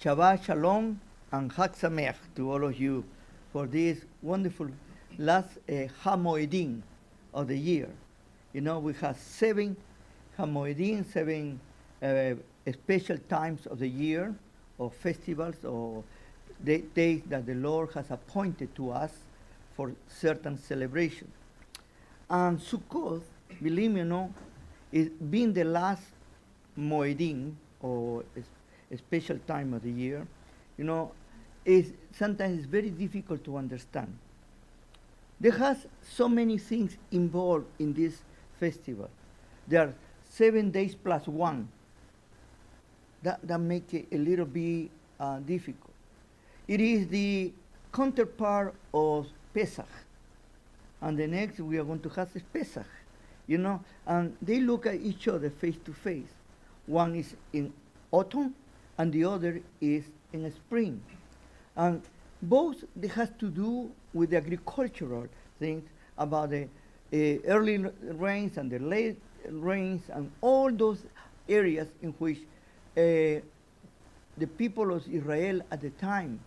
Shabbat Shalom and Chag Sameach to all of you for this wonderful last Hamoedim of the year. You know, we have 7 Hamoedim, 7 special times of the year, or festivals, or days that the Lord has appointed to us for certain celebration. And Sukkoth, believe me or not, is being the last Moedim, or a special time of the year, you know, is sometimes it's very difficult to understand. There has so many things involved in this festival. There are 7 days plus 1. That make it a little bit difficult. It is the counterpart of Pesach. And the next we are going to have is Pesach, you know, and they look at each other face to face. One is in autumn and the other is in spring. And both they have to do with the agricultural things about the early rains and the late rains and all those areas in which the people of Israel at the time,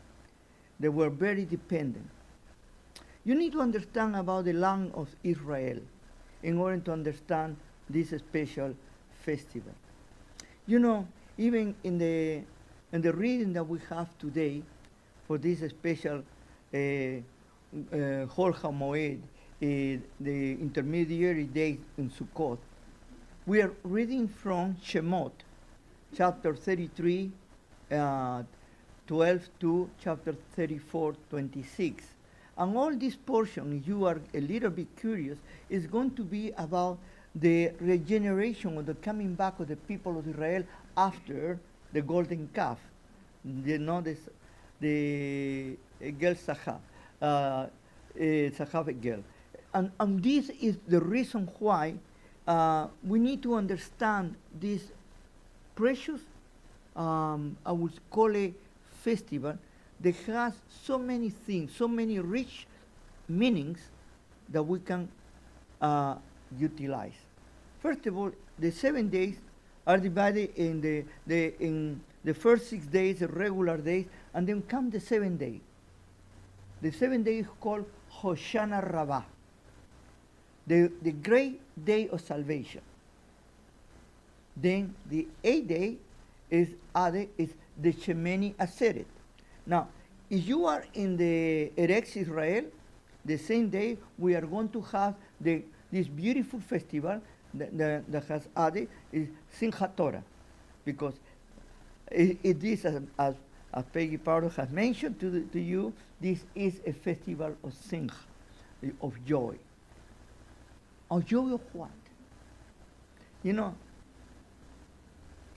they were very dependent. You need to understand about the land of Israel in order to understand this special festival. You know, even in the reading that we have today for this special Chol Moed, the intermediary days in Sukkot, we are reading from Shemot, chapter 33, 12 to chapter 34, 26. And all this portion, if you are a little bit curious, is going to be about the regeneration or the coming back of the people of Israel after the golden calf, the Gel Sachav, Sachav Gel. And this is the reason why we need to understand this precious, I would call it festival, that has so many things, so many rich meanings that we can utilize. First of all, the 7 days are divided in the first 6 days, the regular days, and then come the 7th day. The 7th day is called Hoshana Rabbah, the great day of salvation. Then the 8th day is added, is the Shemini Aseret. Now, if you are in the Eretz Israel, the same day we are going to have this beautiful festival that has added is Simchat Torah, because it is, as Peggy Pardo has mentioned to you, this is a festival of Simcha, of joy. Of joy of what? You know,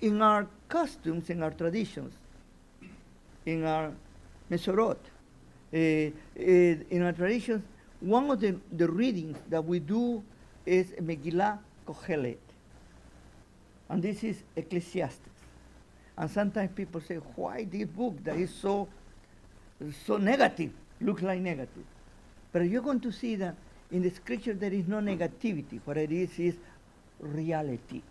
in our customs, in our traditions, in our Mesorot, in our traditions, one of the readings that we do is Megillah Kohelet. And this is Ecclesiastes. And sometimes people say, why this book that is so negative, looks like negative? But you're going to see that in the scripture there is no negativity. What it is reality,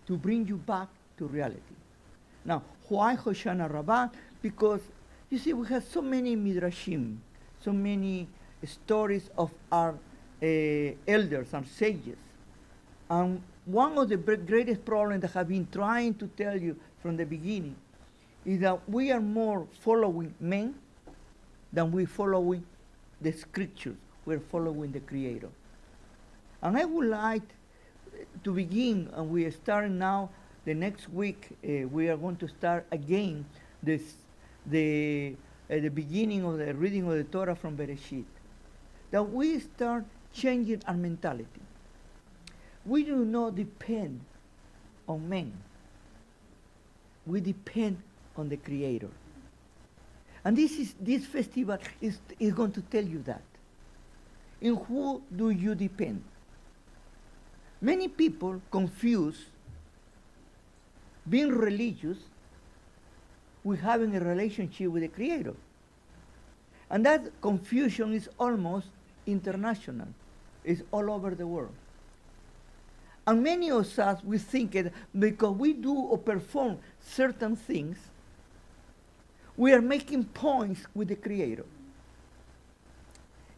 to bring you back to reality. Now, why Hoshana Rabbah? Because, you see, we have so many midrashim, so many stories of our elders and sages. And one of the greatest problems that I've been trying to tell you from the beginning is that we are more following men than we following the scriptures. We're following the Creator. And I would like to begin, and we are starting now, the next week, we are going to start again the beginning of the reading of the Torah from Bereshit. That we start changing our mentality. We do not depend on men. We depend on the Creator. And this festival is going to tell you that. In who do you depend? Many people confuse being religious with having a relationship with the Creator. And that confusion is almost international. It's all over the world. And many of us, we think that because we do or perform certain things, we are making points with the Creator.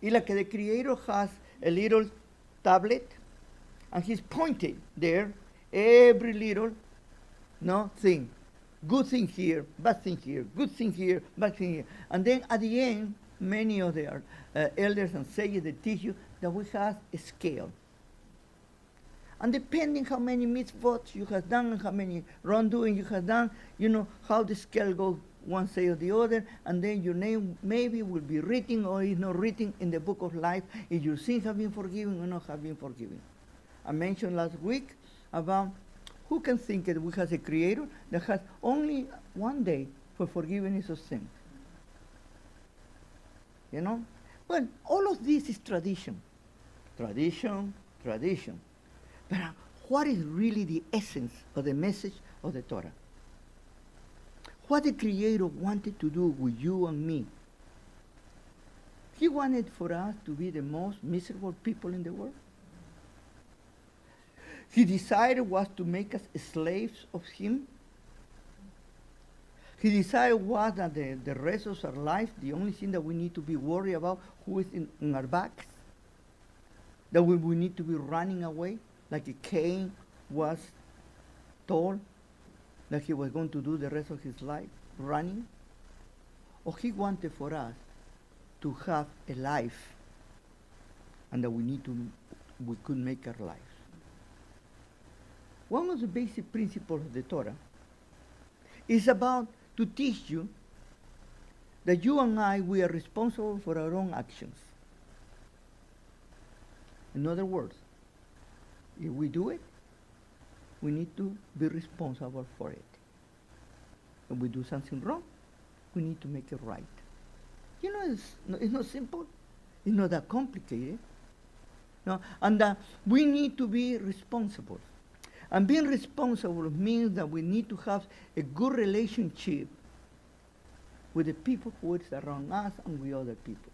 It's like the Creator has a little tablet, and he's pointing there every little thing. Good thing here, bad thing here, good thing here, bad thing here. And then at the end, many of the elders and sages, they teach you that we have a scale. And depending how many mitzvot you have done and how many wrongdoing you have done, you know how the scale goes one side or the other, and then your name maybe will be written or is not written in the book of life if your sins have been forgiven or not have been forgiven. I mentioned last week about who can think that we have a Creator that has only one day for forgiveness of sins. You know? Well, all of this is tradition. Tradition, tradition. But what is really the essence of the message of the Torah? What the Creator wanted to do with you and me? He wanted for us to be the most miserable people in the world. His desire was to make us slaves of Him. His desire was that the rest of our life, the only thing that we need to be worried about, who is in our backs, that we need to be running away, like Cain was told that he was going to do the rest of his life, running. Or He wanted for us to have a life, and that we could make our lives. One of the basic principles of the Torah is about to teach you that you and I, we are responsible for our own actions. In other words, if we do it, we need to be responsible for it. If we do something wrong, we need to make it right. You know, it's not simple. It's not that complicated. No? And we need to be responsible. And being responsible means that we need to have a good relationship with the people who is around us and with other people.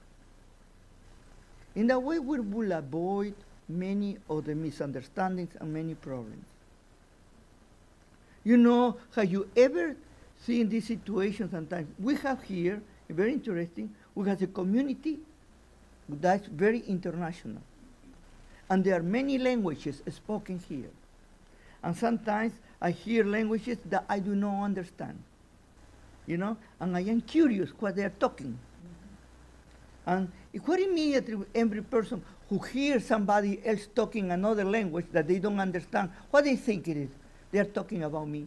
In that way, we will avoid many of the misunderstandings and many problems. You know, have you ever seen this situation sometimes? We have here, very interesting, we have a community that's very international. And there are many languages spoken here. And sometimes I hear languages that I do not understand, you know, and I am curious what they are talking. And what immediately every person who hears somebody else talking another language that they don't understand, what they think it is? They are talking about me.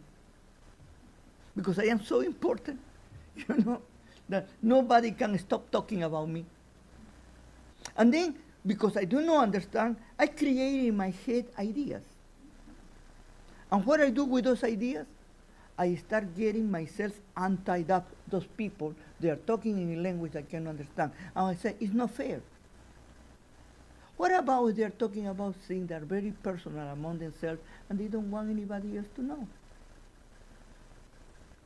Because I am so important, you know, that nobody can stop talking about me. And then, because I do not understand, I create in my head ideas. And what I do with those ideas, I start getting myself untied up those people. They are talking in a language I cannot understand. And I say, it's not fair. What about if they are talking about things that are very personal among themselves and they don't want anybody else to know?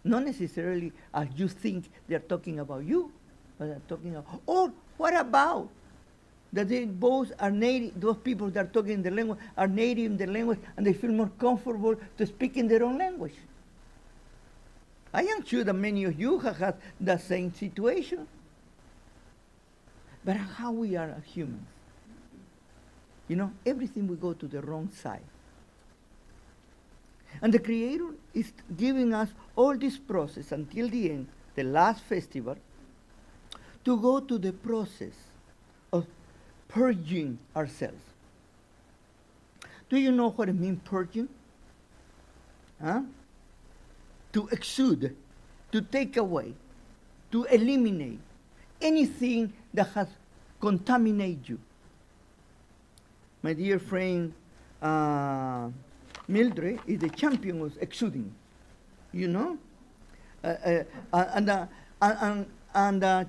Not necessarily as you think they are talking about you, but they're talking about, or what about that they both are native, those people that are talking in the language are native in the language and they feel more comfortable to speak in their own language. I am sure that many of you have had the same situation. But how we are as humans. You know, everything will go to the wrong side. And the Creator is giving us all this process until the end, the last festival, to go to the process of purging ourselves. Do you know what it means, purging? Huh? To exude, to take away, to eliminate anything that has contaminated you. My dear friend Mildred is the champion of exuding, you know? And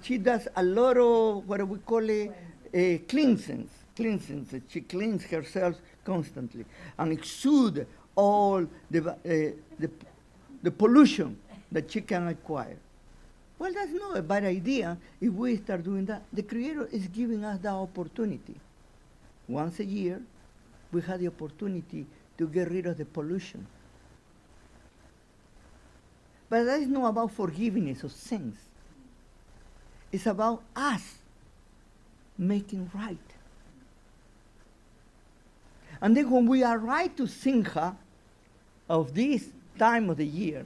she does a lot of what we call cleansings. She cleans herself constantly and exude all the pollution that she can acquire. Well, that's not a bad idea if we start doing that. The Creator is giving us that opportunity. Once a year, we have the opportunity to get rid of the pollution. But that is not about forgiveness of sins. It's about us making right. And then when we arrive to Simcha of this time of the year,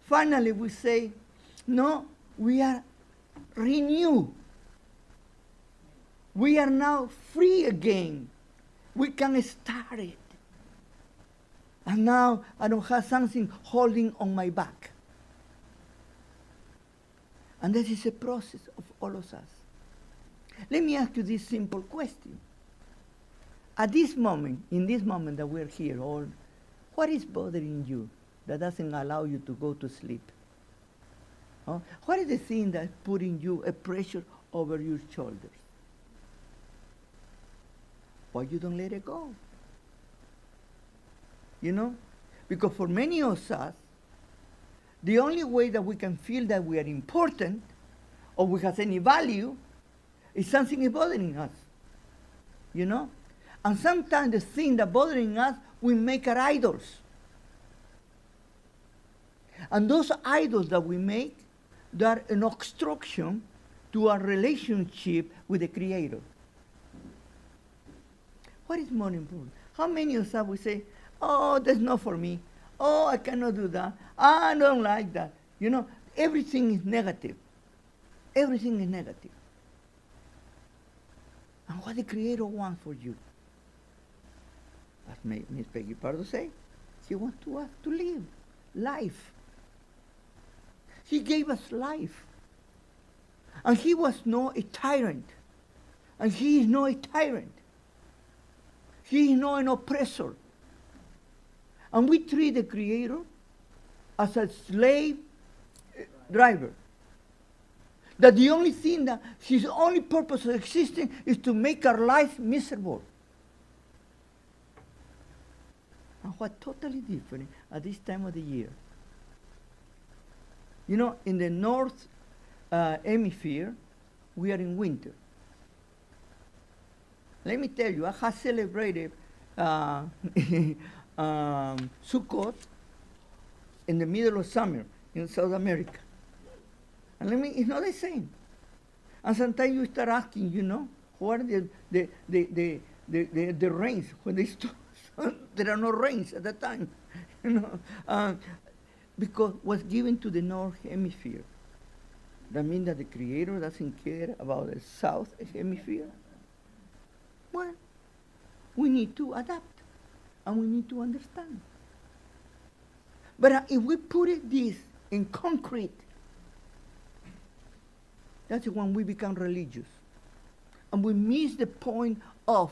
finally we say, no, we are renewed. We are now free again. We can start it. And now I don't have something holding on my back. And this is a process of all of us. Let me ask you this simple question. At this moment, in this moment that we're here, all, what is bothering you that doesn't allow you to go to sleep? Huh? What is the thing that's putting you a pressure over your shoulders? Why you don't let it go? You know? Because for many of us, the only way that we can feel that we are important or we have any value is something is bothering us. You know? And sometimes the thing that bothering us, we make our idols. And those idols that we make, they are an obstruction to our relationship with the Creator. What is more important? How many of us will say, oh, that's not for me. Oh, I cannot do that. I don't like that. You know, everything is negative. Everything is negative. And what the Creator wants for you? As Miss Peggy Pardo say, He wants us to live life. He gave us life. And He was not a tyrant. And He is not a tyrant. He is not an oppressor. And we treat the Creator as a slave driver. That the only thing that His only purpose of existing is to make our lives miserable. And what totally different at this time of the year. You know, in the North Hemisphere, we are in winter. Let me tell you, I have celebrated Sukkoth in the middle of summer in South America. And it's not the same. And sometimes you start asking, you know, what are the rains when they start? There are no rains at that time, you know, because was given to the North Hemisphere. That means that the Creator doesn't care about the South Hemisphere. Well, we need to adapt, and we need to understand. But if we put this in concrete, that's when we become religious. And we miss the point of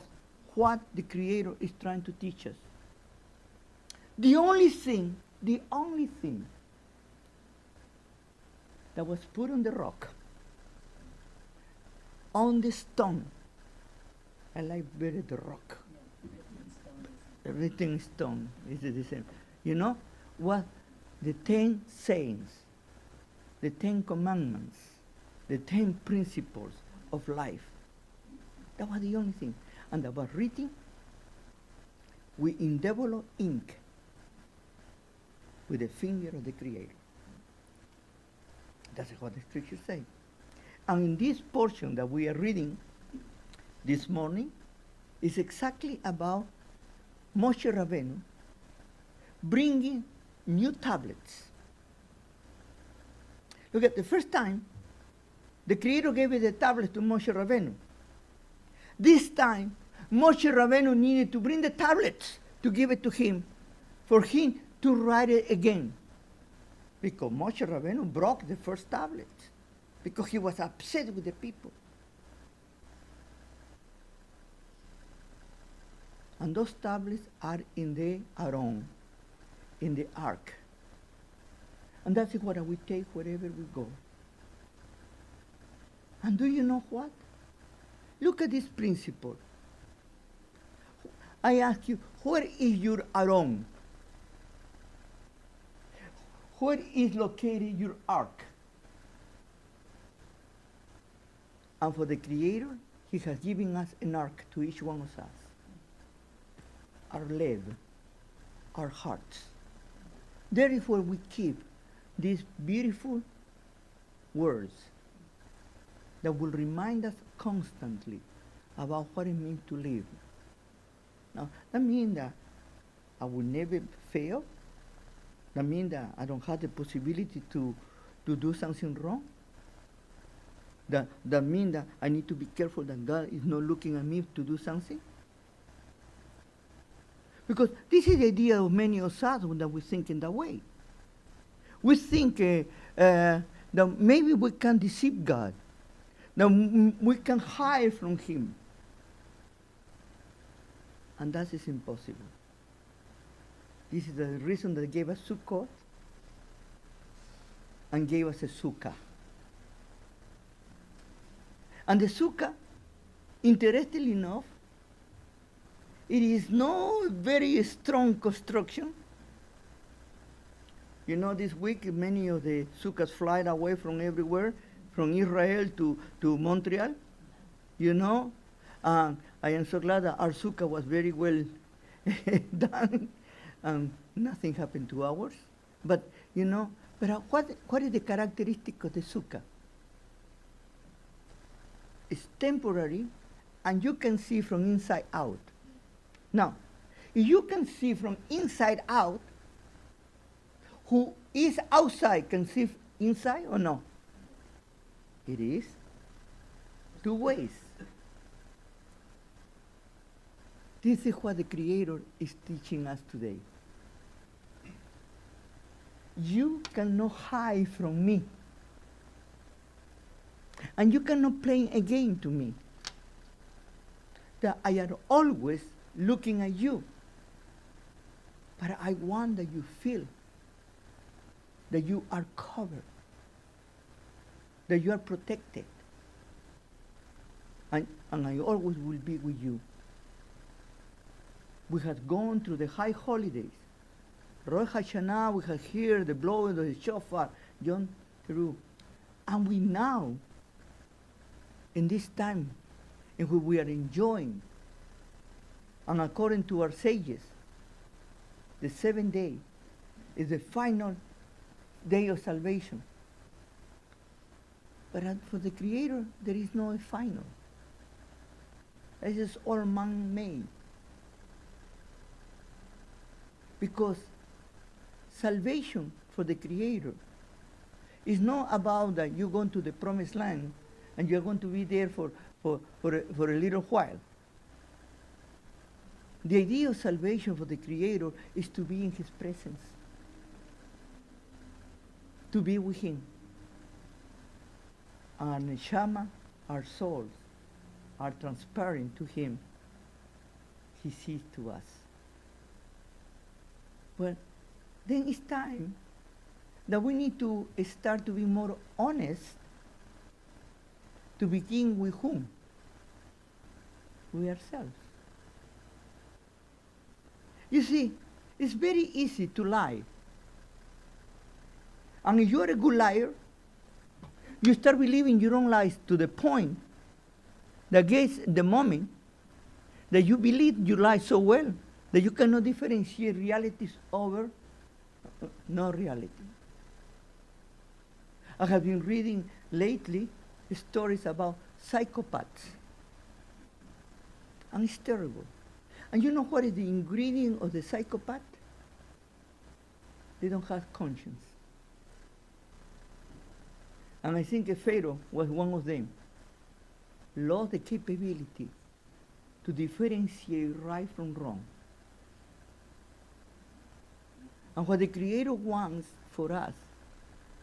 what the Creator is trying to teach us. The only thing that was put on the rock, on the stone, I like better the rock. Everything is stone, is the same. You know what? The 10 sayings, the 10 commandments, the 10 principles of life. That was the only thing. And that was written with indelible ink with the finger of the Creator. That's what the scriptures say. And in this portion that we are reading this morning is exactly about Moshe Rabbeinu bringing new tablets. Look at the first time, the Creator gave the tablets to Moshe Rabbeinu. This time, Moshe Rabbeinu needed to bring the tablets to give it to him, for him to write it again. Because Moshe Rabbeinu broke the first tablet, because he was upset with the people. And those tablets are in the Aron, in the ark. And that's what we take wherever we go. And do you know what? Look at this principle. I ask you, where is your Aron? Where is located your ark? And for the Creator, He has given us an ark to each one of us. Our life, our hearts. There is where we keep these beautiful words, that will remind us constantly about what it means to live. Now, that means that I will never fail. That means that I don't have the possibility to do something wrong. That means that I need to be careful that God is not looking at me to do something. Because this is the idea of many of us that we think in that way. We think that maybe we can deceive God, that we can hide from Him. And that is impossible. This is the reason that He gave us Sukkoth and gave us a sukkah. And the sukkah, interestingly enough, it is no very strong construction. You know, this week many of the sukkahs fly away from everywhere, from Israel to Montreal. You know, I am so glad that our sukkah was very well done, and nothing happened to ours. But you know, what is the characteristic of the sukkah? It's temporary, and you can see from inside out. Now, if you can see from inside out, who is outside can see inside or no? It is two ways. This is what the Creator is teaching us today. You cannot hide from me. And you cannot play a game to me. That I am always looking at you. But I want that you feel that you are covered, that you are protected. And I always will be with you. We have gone through the high holidays. Rosh Hashanah, we have heard the blowing of the shofar, Yom Teruah. And we now, in this time in which we are enjoying, and according to our sages, the 7th day is the final day of salvation. But for the Creator, there is no final. This is all man-made. Because salvation for the Creator is not about that you're going to the promised land and you're going to be there for a little while. The idea of salvation for the Creator is to be in His presence, to be with Him. Our neshama, our souls, are transparent to Him. He sees to us. Well, then it's time that we need to start to be more honest, to begin with whom? With ourselves. You see, it's very easy to lie. And if you're a good liar, you start believing your own lies to the point that gets the moment that you believe you lie so well that you cannot differentiate realities over no reality. I have been reading lately stories about psychopaths. And it's terrible. And you know what is the ingredient of the psychopath? They don't have conscience. And I think Pharaoh was one of them. Lost the capability to differentiate right from wrong. And what the Creator wants for us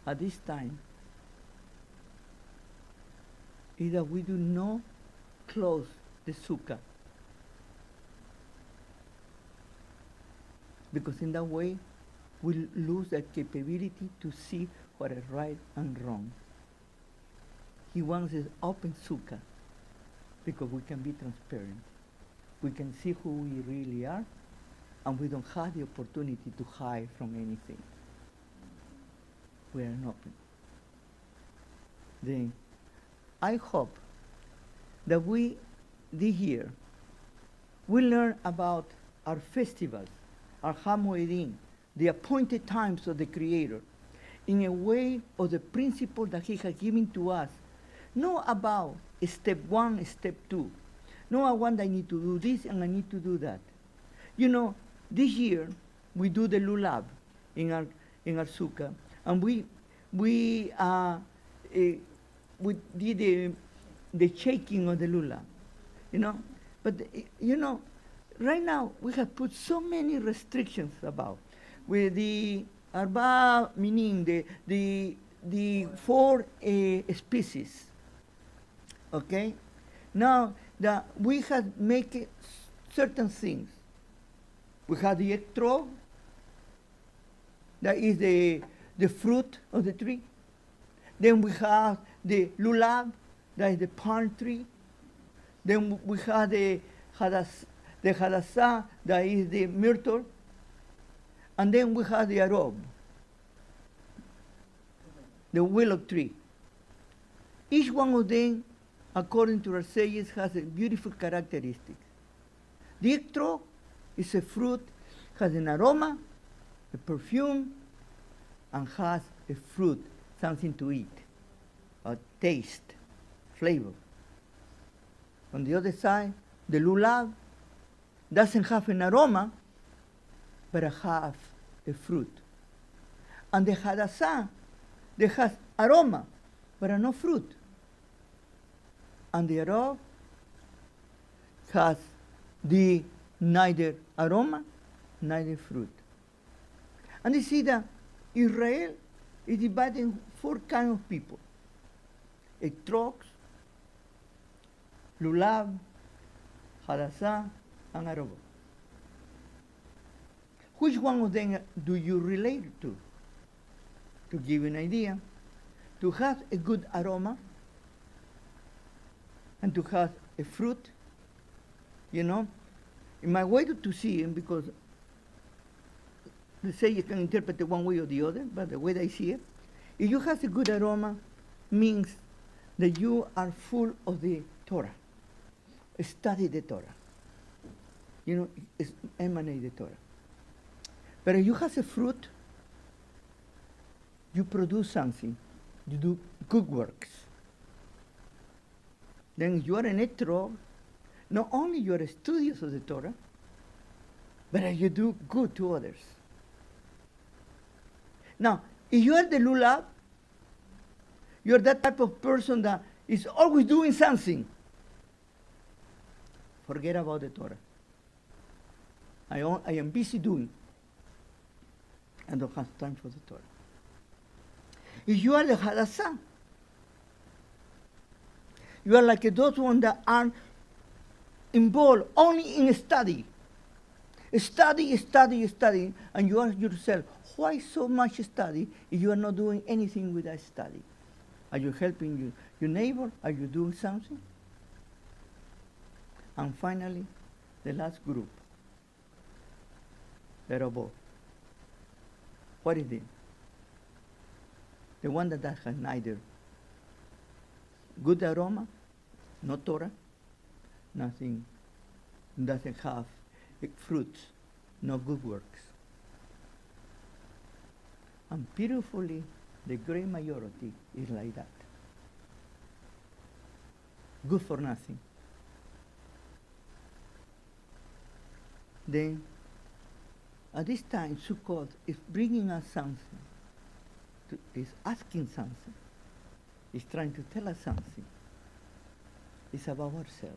at this time is that we do not close the sukkah. Because in that way, we lose that capability to see what is right and wrong. He wants an open sukkah because we can be transparent. We can see who we really are, and we don't have the opportunity to hide from anything. We are open. Then, I hope that we, this year, will learn about our festivals, our Hamoedim, the appointed times of the Creator, in a way of the principle that He has given to us, Not about step one, step two. No, I want, I need to do this and I need to do that. You know, this year we do the lulav in our sukkah, and we did the shaking of the lulav, you know. But you know, right now we have put so many restrictions about with the arba, meaning the four species. Okay, now that we have make certain things. We have the etrog, that is the fruit of the tree. Then we have the lulav, that is the palm tree. Then we have the hadassah, that is the myrtle. And then we have the arob, the willow tree. Each one of them, according to our sages, has a beautiful characteristic. The etrog is a fruit, has an aroma, a perfume, and has a fruit, something to eat, a taste, flavor. On the other side, the lulav doesn't have an aroma, but it has a fruit. And the hadassah, they has aroma, but no fruit. And the arob has the neither aroma, neither fruit. And you see that Israel is divided in four kinds of people: etrogs, lulav, hadassah, and arob. Which one of them do you relate to? To give you an idea, to have a good aroma and to have a fruit, you know. In my way to see it, because they say you can interpret it one way or the other, but the way I see it, if you have a good aroma, means that you are full of the Torah. Study the Torah. You know, emanate the Torah. But if you have a fruit, you produce something. You do good works. Then you are an etrog. Not only you are studious of the Torah, but you do good to others. Now, if you are the lulav, you are that type of person that is always doing something. Forget about the Torah. I am busy doing. I don't have time for the Torah. If you are the hadassah, you are like those ones that are involved only in study. Study, and you ask yourself, why so much study if you are not doing anything with that study? Are you helping your neighbor? Are you doing something? And finally, the last group, the robot. What is it? The one that has neither good aroma, no Torah, nothing, doesn't have fruits, no good works. And beautifully, the great majority is like that. Good for nothing. Then, at this time, Sukkot is bringing us something, is asking something, is trying to tell us something. It's about ourselves.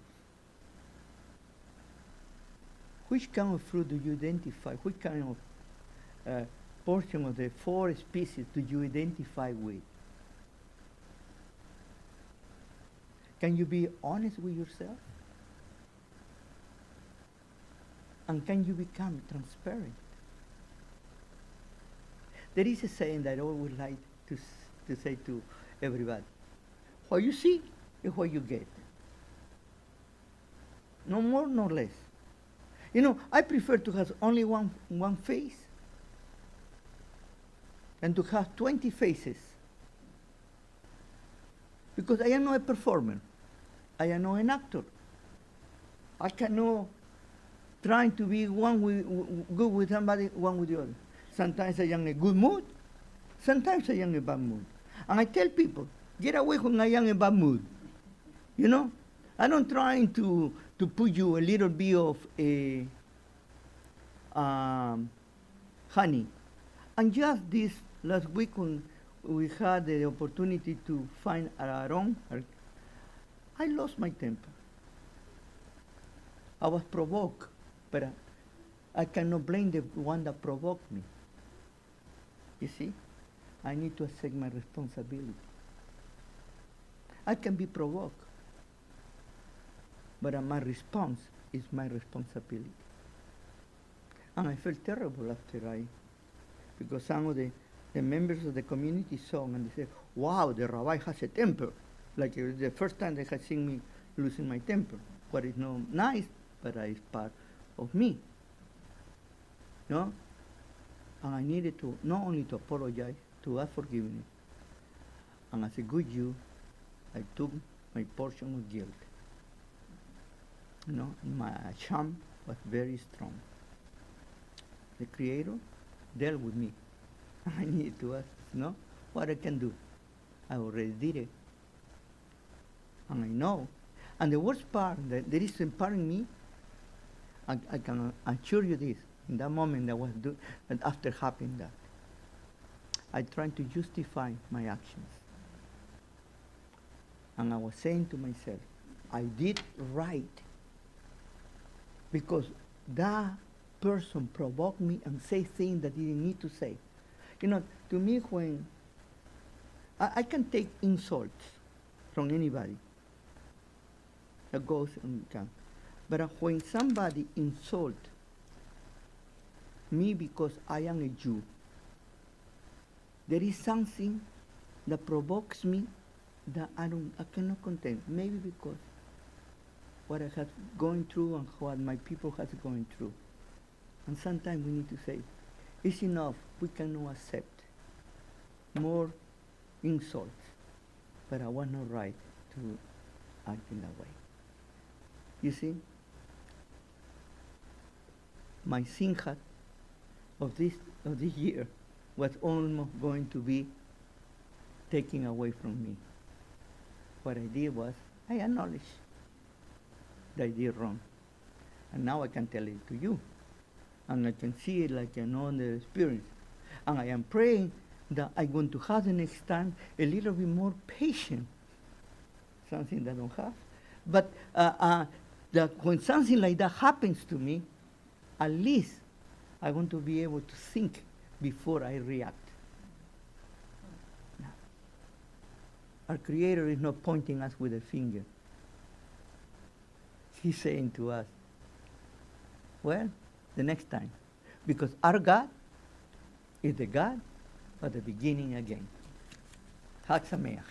Which kind of fruit do you identify? Which kind of portion of the four species do you identify with? Can you be honest with yourself? And can you become transparent? There is a saying that I always like to say to everybody. What you see is what you get. No more, no less. You know, I prefer to have only one face than to have 20 faces. Because I am not a performer. I am not an actor. I cannot try to be good with somebody, one with the other. Sometimes I am in a good mood. Sometimes I am in a bad mood. And I tell people, Get away when I am in a bad mood. You know? I don't trying to put you a little bit of honey. And just this last week when we had the opportunity to find our own, I lost my temper. I was provoked, but I cannot blame the one that provoked me. You see? I need to accept my responsibility. I can be provoked, but my response is my responsibility. And I felt terrible after because some of the members of the community saw and they said, wow, the rabbi has a temper. Like it was the first time they had seen me losing my temper. What is not nice, but it's part of me. No? And I needed to, not only to apologize, to ask forgiveness. And as a good Jew, I took my portion of guilt. You know, my shame was very strong. The Creator dealt with me. I needed to ask, no, what I can do. I already did it. And I know. And the worst part, that there is a part in me, I can assure you this, in that moment that after happening that, I tried to justify my actions. And I was saying to myself, I did right because that person provoked me and say things that he didn't need to say. You know, to me, when I can take insults from anybody that goes and can, but when somebody insults me because I am a Jew, there is something that provokes me that I cannot contain. Maybe because what I have going through and what my people has going through. And sometimes we need to say, it's enough, we cannot accept more insults. But I was not right to act in that way. You see, my simchat of this year was almost going to be taken away from me. What I did was, I acknowledged that I did wrong. And now I can tell it to you. And I can see it like another experience. And I am praying that I'm going to have the next time a little bit more patience. Something that I don't have. But that when something like that happens to me, at least I want to be able to think before I react. No. Our Creator is not pointing us with a finger. He's saying to us, well, the next time. Because our God is the God of the beginning again. Chag Sameach.